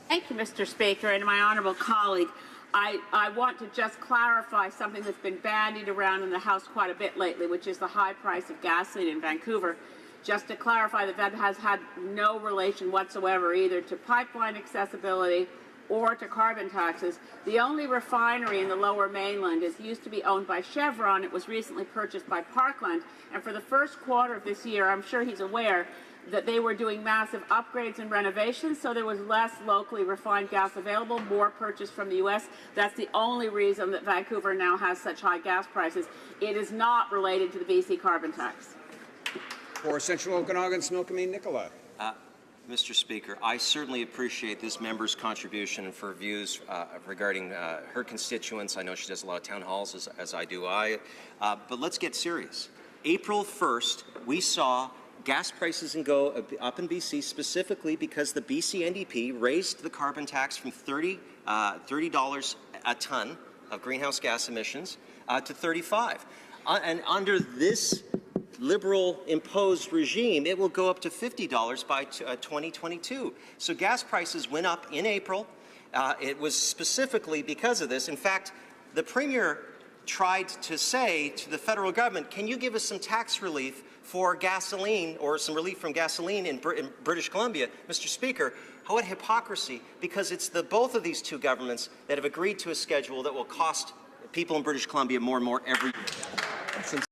Thank you, Mr. Speaker, and my honourable colleague. I want to just clarify something that's been bandied around in the House quite a bit lately, which is the high price of gasoline in Vancouver. Just to clarify that has had no relation whatsoever either to pipeline accessibility or to carbon taxes. The only refinery in the Lower Mainland used to be owned by Chevron. It was recently purchased by Parkland, and for the first quarter of this year, I'm sure he's aware that they were doing massive upgrades and renovations, so there was less locally refined gas available, more purchased from the U.S. That's the only reason that Vancouver now has such high gas prices. It is not related to the BC carbon tax. For Central Okanagan, Smilkameen Nicola. Mr. Speaker, I certainly appreciate this member's contribution for views regarding her constituents. I know she does a lot of town halls, as I do. But let's get serious. April 1st, we saw gas prices go up in BC specifically because the BC NDP raised the carbon tax from $30 a ton of greenhouse gas emissions to $35. And under this Liberal imposed regime, it will go up to $50 by 2022. So gas prices went up in April. It was specifically because of this. In fact, the Premier tried to say to the federal government, can you give us some tax relief for gasoline or some relief from gasoline in British Columbia? Mr. Speaker, what hypocrisy, because it's both of these two governments that have agreed to a schedule that will cost people in British Columbia more and more every year.